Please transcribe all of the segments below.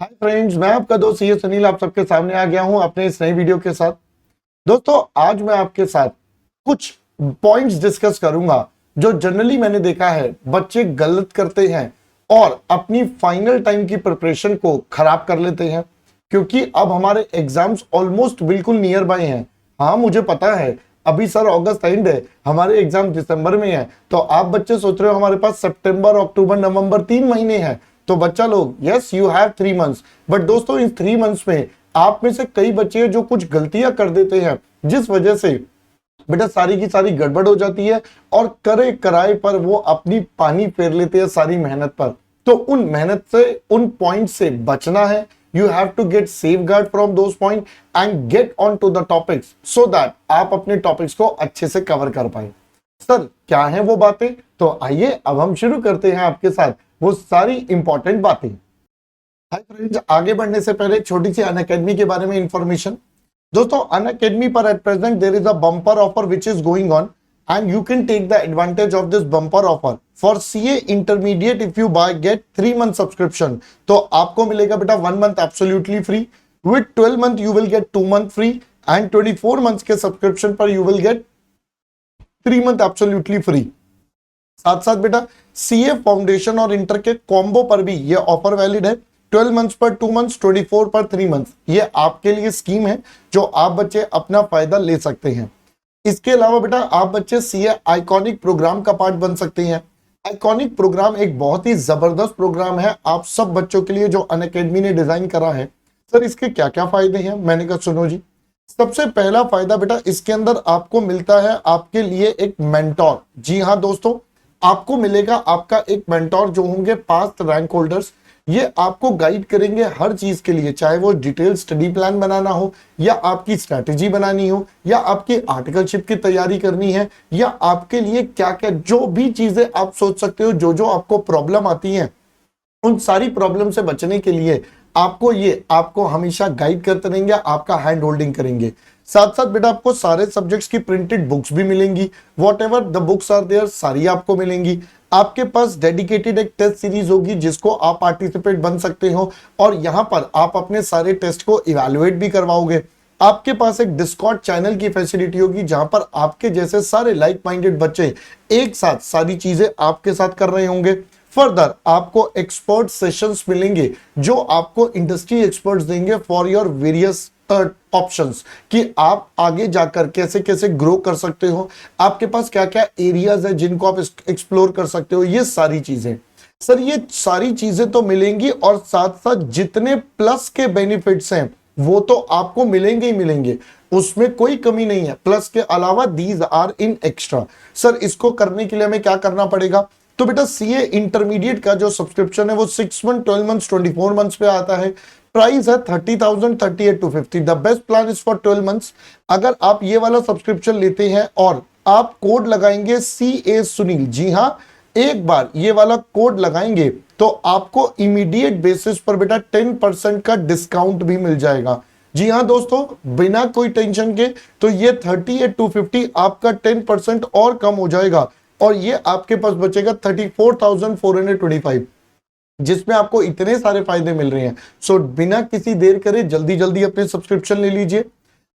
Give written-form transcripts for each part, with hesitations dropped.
Hi friends, मैं आपका दोस्त ये सुनील आप सबके सामने आ गया हूं अपने इस नई वीडियो के साथ। दोस्तों, आज मैं आपके साथ कुछ पॉइंट्स डिस्कस करूंगा जो जनरली मैंने देखा है बच्चे गलत करते हैं और अपनी फाइनल टाइम की प्रिपरेशन को खराब कर लेते हैं, क्योंकि अब हमारे एग्जाम्स ऑलमोस्ट बिल्कुल नियर बाय हैं। हाँ, मुझे पता है अभी सर अगस्त एंड है, हमारे एग्जाम दिसंबर में है, तो आप बच्चे सोच रहे हो हमारे पास सितंबर, अक्टूबर, नवंबर 3 महीने हैं। तो बच्चा लोग, yes you have 3 months, but दोस्तों इन 3 मंथ्स में आप में से कई बच्चे हैं जो कुछ गलतियां कर देते हैं, जिस वजह से बेटा सारी की सारी गड़बड़ हो जाती है और करे कराए पर वो अपनी पानी फेर लेते हैं सारी मेहनत पर। तो उन मेहनत से, उन पॉइंट से बचना है। You have to get safeguard from those point and get on to the topics so that आप अपने टॉपिक्स को अच्छे से कवर कर पाए। सर क्या है वो बातें? तो आइए अब हम शुरू करते हैं आपके साथ वो सारी इंपॉर्टेंट बातें। हाय फ्रेंड्स, आगे बढ़ने से पहले छोटी सी अनअकैडमी के बारे में इंफॉर्मेशन। दोस्तों, अनअकैडमी पर at present there is a bumper offer which is going on and you can take the advantage of this bumper offer for CA intermediate if you buy get 3 month subscription. तो आपको मिलेगा बेटा 1 month absolutely free, with 12 month you will get 2 month free and 24 months के subscription पर you will get 3 month absolutely free. साथ साथ बेटा CA foundation और इंटर के कॉम्बो पर भी ये ऑफर वैलिड है। 12 मंथ्स पर 2 मंथ्स, 24 पर 3 मंथ्स। ये आपके लिए स्कीम है जो आप बच्चे अपना फायदा ले सकते हैं। इसके अलावा बेटा आप बच्चे सीए आइकॉनिक प्रोग्राम का पार्ट बन सकते हैं। आइकॉनिक प्रोग्राम एक बहुत ही जबरदस्त प्रोग्राम है आप सब बच्चों के लिए जो अनअकैडमी ने डिजाइन करा है। सर इसके क्या क्या फायदे हैं? मैंने कहा सुनो जी। सबसे पहला फायदा बेटा इसके अंदर आपको मिलता है आपके लिए एक मेंटोर। जी हाँ दोस्तों, आपको मिलेगा आपका एक मेंटोर जो होंगे पास्ट रैंक होल्डर्स। ये आपको गाइड करेंगे हर चीज के लिए, चाहे वो डिटेल स्टडी प्लान बनाना हो या आपकी स्ट्रैटेजी बनानी हो या आपकी आर्टिकलशिप की तैयारी करनी है या आपके लिए क्या क्या जो भी चीजें आप सोच सकते हो, जो जो आपको प्रॉब्लम आती है उन सारी प्रॉब्लम से बचने के लिए आपको हमेशा गाइड करते रहेंगे, आपका हैंड होल्डिंग करेंगे। साथ साथ बेटा आपको सारे सब्जेक्ट्स की प्रिंटेड बुक्स भी मिलेंगी। Whatever the books are there सारी आपको मिलेंगी। आपके पास डेडिकेटेड एक टेस्ट सीरीज होगी जिसको आप पार्टिसिपेट बन सकते हो और यहां पर आप अपने सारे टेस्ट को इवैल्यूएट भी करवाओगे। आपके पास एक डिस्कॉर्ड चैनल की फैसिलिटी होगी जहां पर आपके जैसे सारे लाइक माइंडेड बच्चे एक साथ सारी चीजें आपके साथ कर रहे होंगे। फर्दर आपको एक्सपर्ट सेशंस मिलेंगे जो आपको इंडस्ट्री एक्सपर्ट्स देंगे फॉर योर वेरियस ऑप्शंस कि आप आगे जाकर कैसे कैसे ग्रो कर सकते हो, आपके पास क्या क्या एरियाज है जिनको आप एक्सप्लोर कर सकते हो, ये सारी चीजें। सर ये सारी चीजें तो मिलेंगी और साथ साथ जितने प्लस के बेनिफिट्स हैं वो तो आपको मिलेंगे ही मिलेंगे, उसमें कोई कमी नहीं है। प्लस के अलावा these are in extra. Sir इसको करने के लिए हमें क्या करना पड़ेगा? तो बेटा सीए इंटरमीडिएट का जो सब्सक्रिप्शन है वो 6 मंथ, 12 मंथ्स, 24 मंथ्स पे आता है। प्राइस है 30,000, 38,250। The best plan is for 12 months. अगर आप ये वाला सब्सक्रिप्शन लेते हैं और आप कोड लगाएंगे CA सुनील, जी हाँ, एक बार ये वाला कोड लगाएंगे तो आपको इमीडिएट बेसिस पर बेटा 10% का डिस्काउंट भी मिल जाएगा। जी हाँ दोस्तों, बिना कोई टेंशन के। तो ये 38,250 आपका 10% और कम हो जाएगा और ये आपके पास बचेगा 34,425, जिसमें आपको इतने सारे फायदे मिल रहे हैं। सो बिना किसी देर करे जल्दी जल्दी अपने सब्सक्रिप्शन ले लीजिए।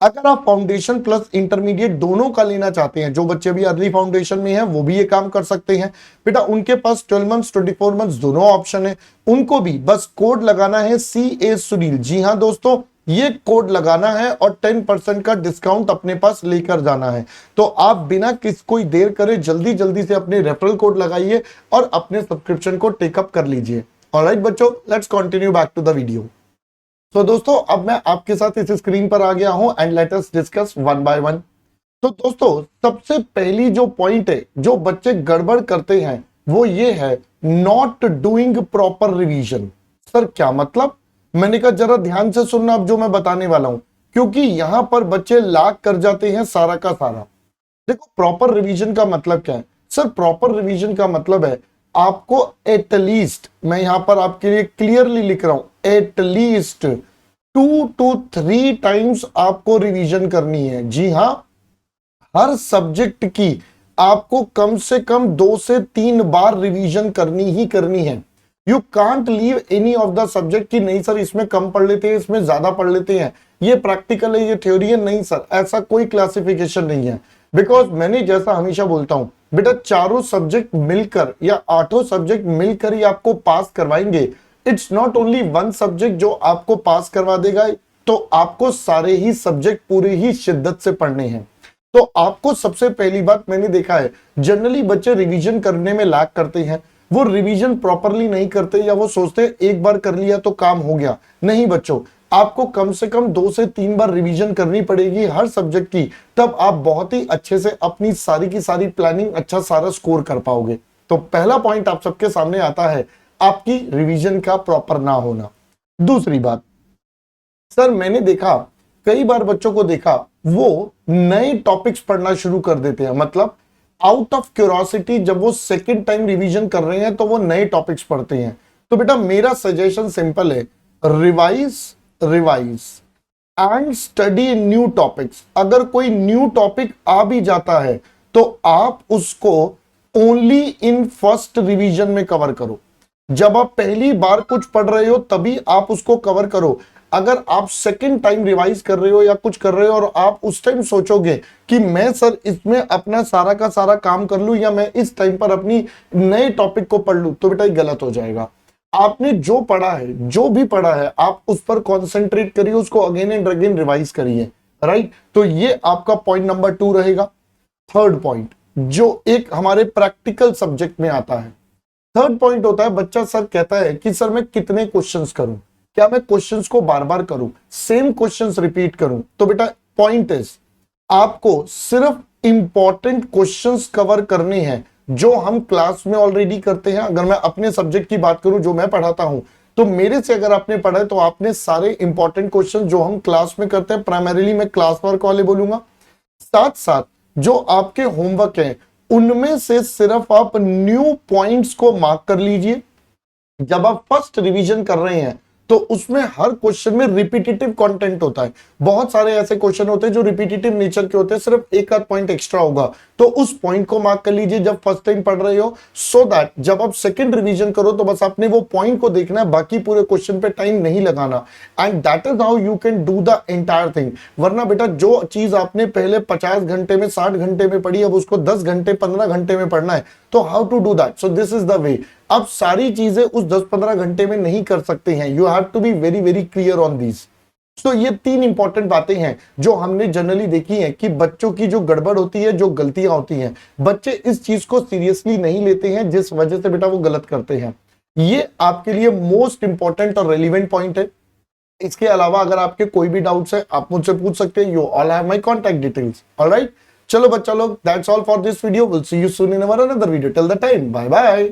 अगर आप फाउंडेशन प्लस इंटरमीडिएट दोनों का लेना चाहते हैं, जो बच्चे भी अर्ली फाउंडेशन में हैं वो भी ये काम कर सकते हैं बेटा। उनके पास 12 मंथ्स, 24 मंथ्स दोनों ऑप्शन है। उनको भी बस कोड लगाना है CA सुनील। जी हाँ दोस्तों, ये कोड लगाना है और 10% का डिस्काउंट अपने पास लेकर जाना है। तो आप बिना कोई देर करे जल्दी जल्दी से अपने रेफरल कोड लगाइए और अपने सब्सक्रिप्शन को टेकअप कर लीजिए। ऑलराइट बच्चों, let's continue back to the video. तो दोस्तों अब मैं आपके साथ इस स्क्रीन पर आ गया हूं and let us discuss one by one. तो दोस्तों सबसे पहली जो पॉइंट है जो बच्चे गड़बड़ करते हैं वो ये है not doing proper revision. Sir क्या मतलब? मैंने कहा जरा ध्यान से सुनना अब जो मैं बताने वाला हूं, क्योंकि यहां पर बच्चे लाख कर जाते हैं सारा का सारा। देखो प्रॉपर रिवीजन का मतलब क्या है? सर प्रॉपर रिवीजन का मतलब है आपको एटलीस्ट, मैं यहां पर आपके लिए क्लियरली लिख रहा हूं, एटलीस्ट 2 to 3 टाइम्स आपको रिवीजन करनी है। जी हां, हर सब्जेक्ट की आपको कम से कम 2 से 3 बार रिवीजन करनी ही करनी है। You can't leave any of the subject कि नहीं सर इसमें कम पढ़ लेते हैं, इसमें ज्यादा पढ़ लेते हैं, ये प्रैक्टिकल है, ये थ्योरी है। नहीं सर, ऐसा कोई क्लासिफिकेशन नहीं है। बिकॉज मैंने जैसा हमेशा बोलता हूं बेटा, चारों सब्जेक्ट मिलकर या आठों सब्जेक्ट मिलकर ही आपको पास करवाएंगे। It's not only one subject जो आपको पास करवा देगा, तो आपको सारे ही सब्जेक्ट पूरी ही शिद्दत से पढ़ने हैं। तो आपको सबसे पहली बात मैंने देखा है, जनरली बच्चे रिवीजन करने में लैग करते हैं, वो रिवीजन प्रॉपरली नहीं करते या वो सोचते एक बार कर लिया तो काम हो गया। नहीं बच्चों, आपको कम से कम 2 से 3 बार रिवीजन करनी पड़ेगी हर सब्जेक्ट की, तब आप बहुत ही अच्छे से अपनी सारी की सारी प्लानिंग अच्छा सारा स्कोर कर पाओगे। तो पहला पॉइंट आप सबके सामने आता है, आपकी रिवीजन का प्रॉपर ना होना। दूसरी बात, सर मैंने देखा कई बार बच्चों को देखा वो नए टॉपिक्स पढ़ना शुरू कर देते हैं, मतलब आउट ऑफ क्यूरोसिटी जब वो सेकंड टाइम रिवीजन कर रहे हैं तो वो नए टॉपिक्स पढ़ते हैं। तो बेटा मेरा सजेशन सिंपल है, revise revise and study new topics. अगर कोई न्यू टॉपिक आ भी जाता है तो आप उसको ओनली इन फर्स्ट रिवीजन में कवर करो। जब आप पहली बार कुछ पढ़ रहे हो तभी आप उसको कवर करो। अगर आप सेकंड टाइम रिवाइज कर रहे हो या कुछ कर रहे हो और आप उस टाइम सोचोगे कि मैं सर इसमें अपना सारा का सारा काम कर लूं या मैं इस टाइम पर अपनी नए टॉपिक को पढ़ लूं, तो बेटा ये गलत हो जाएगा। आपने जो पढ़ा है, जो भी पढ़ा है, आप उस पर कॉन्सेंट्रेट करिए, उसको अगेन एंड अगेन रिवाइज करिए, राइट। तो ये आपका पॉइंट नंबर 2 रहेगा। थर्ड पॉइंट जो एक हमारे प्रैक्टिकल सब्जेक्ट में आता है, थर्ड पॉइंट होता है, बच्चा सर कहता है कि सर मैं कितने क्वेश्चंस करूं, क्या मैं क्वेश्चंस को बार बार करूं, सेम क्वेश्चंस रिपीट करूं। तो बेटा पॉइंट इज, आपको सिर्फ इंपॉर्टेंट क्वेश्चंस कवर करने हैं जो हम क्लास में ऑलरेडी करते हैं। अगर मैं अपने सब्जेक्ट की बात करूं जो मैं पढ़ाता हूं, तो मेरे से अगर आपने पढ़ा है तो आपने सारे इंपॉर्टेंट क्वेश्चन जो हम क्लास में करते हैं, प्राइमरीली मैं क्लास वर्क वाले बोलूंगा, साथ साथ जो आपके होमवर्क है उनमें से सिर्फ आप न्यू पॉइंट्स को मार्क कर लीजिए। जब आप फर्स्ट रिवीजन कर रहे हैं तो उसमें हर क्वेश्चन में रिपीटेटिव कंटेंट होता है। बहुत सारे ऐसे क्वेश्चन होते हैं जो रिपीटेटिव नेचर के होते हैं, सिर्फ एक आध पॉइंट एक्स्ट्रा होगा, तो उस पॉइंट को मार्क कर लीजिए जब फर्स्ट टाइम पढ़ रहे हो, सो दैट जब आप सेकंड रिवीजन करो तो बस आपने वो पॉइंट को देखना है, बाकी पूरे क्वेश्चन पे टाइम नहीं लगाना। And that is how you can do the entire thing. वरना बेटा जो चीज आपने पहले 50 घंटे में 60 घंटे में पढ़ी, अब उसको 10 घंटे 15 घंटे में पढ़ना है, तो how to do that? So this is the way. अब सारी चीजें उस 10-15 घंटे में नहीं कर सकते हैं, you have to be very very clear on this. तो ये 3 इंपॉर्टेंट बातें हैं जो हमने जनरली देखी हैं कि बच्चों की जो गड़बड़ होती है, जो गलतियां होती हैं, बच्चे इस चीज को सीरियसली नहीं लेते हैं, जिस वजह से बेटा वो गलत करते हैं। ये आपके लिए मोस्ट इंपॉर्टेंट और रेलिवेंट पॉइंट है। इसके अलावा अगर आपके कोई भी डाउट्स है आप मुझसे पूछ सकते हैं। You all have my contact details. Alright, चलो बच्चा लोग, that's all for this video. Will see you soon in our another video. Till the time, bye bye.